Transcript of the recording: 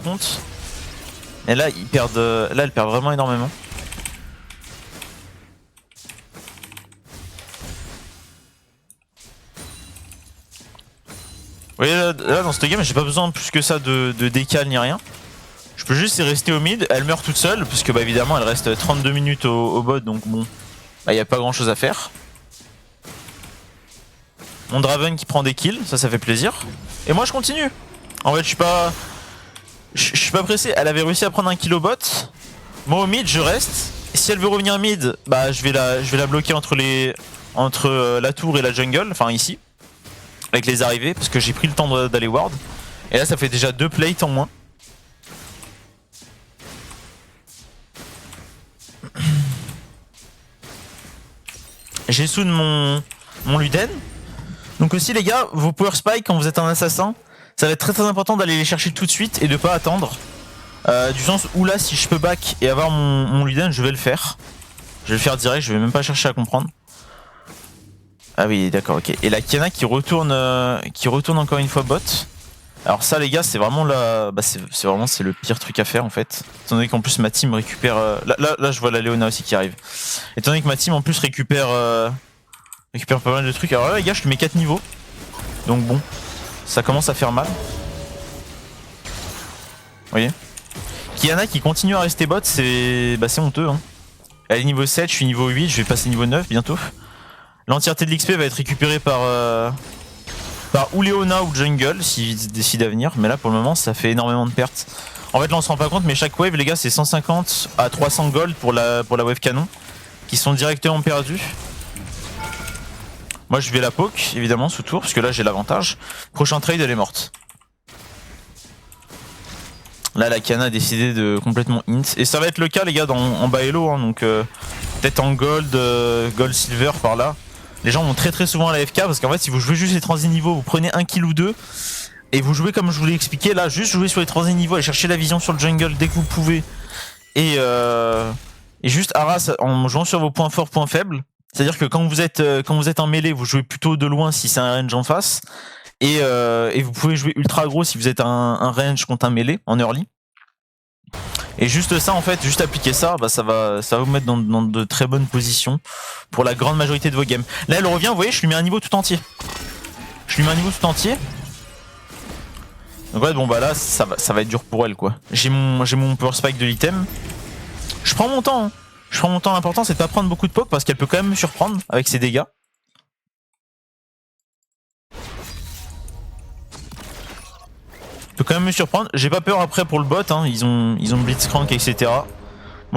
compte. Et là, ils perdent, là elle perd vraiment énormément. Vous voyez là dans cette game, j'ai pas besoin plus que ça de décal ni rien. Je peux juste y rester au mid, elle meurt toute seule, parce que bah évidemment elle reste 32 minutes au bot, donc bon, bah y a pas grand chose à faire. Mon Draven qui prend des kills, ça fait plaisir. Et moi je continue. En fait je suis pas pressé, elle avait réussi à prendre un kill au bot. Moi au mid je reste. Si elle veut revenir mid, bah je vais la bloquer entre la tour et la jungle, enfin ici. Avec les arrivées, parce que j'ai pris le temps d'aller ward. Et là ça fait déjà 2 plates en moins. J'ai soon mon Luden. Donc aussi les gars, vos power spike quand vous êtes un assassin, ça va être très important d'aller les chercher tout de suite et de pas attendre. Du sens où là si je peux back et avoir mon Luden, je vais le faire. Je vais le faire direct, je vais même pas chercher à comprendre. Ah oui d'accord, ok. Et la Kiana qui retourne encore une fois bot. Alors ça les gars c'est vraiment c'est le pire truc à faire en fait. Étant donné qu'en plus ma team récupère... Là je vois la Leona aussi qui arrive. Étant donné que ma team en plus récupère pas mal de trucs. Alors là les gars je te mets 4 niveaux. Donc bon, ça commence à faire mal. Vous voyez, Kiana qui continue à rester bot, c'est honteux hein. Elle est niveau 7, je suis niveau 8, je vais passer niveau 9 bientôt. L'entièreté de l'XP va être récupérée par ou Leona ou Jungle s'ils décident à venir. Mais là pour le moment ça fait énormément de pertes. En fait là on se rend pas compte mais chaque wave les gars c'est 150 à 300 gold pour la wave canon. Qui sont directement perdus. Moi je vais la poke évidemment sous tour parce que là j'ai l'avantage. Prochain trade elle est morte. Là la Kiana a décidé de complètement int. Et ça va être le cas les gars en bas elo hein, donc peut-être en gold, gold silver par là. Les gens vont très souvent à la FK parce qu'en fait si vous jouez juste les transis niveaux, vous prenez un kill ou deux et vous jouez comme je vous l'ai expliqué là, juste jouer sur les transis niveaux et chercher la vision sur le jungle dès que vous pouvez et juste harass en jouant sur vos points forts, points faibles. C'est-à-dire que quand vous êtes en mêlée, vous jouez plutôt de loin si c'est un range en face et vous pouvez jouer ultra gros si vous êtes un range contre un mêlée en early. Et juste ça en fait, juste appliquer ça, bah ça va vous mettre dans de très bonnes positions pour la grande majorité de vos games. Là elle revient, vous voyez, je lui mets un niveau tout entier. Donc ouais bon bah là ça va être dur pour elle quoi. J'ai mon power spike de l'item. Je prends mon temps hein. L'important c'est de pas prendre beaucoup de poke parce qu'elle peut quand même me surprendre avec ses dégâts. Peut quand même me surprendre. J'ai pas peur après pour le bot hein. Ils ont Blitzcrank etc.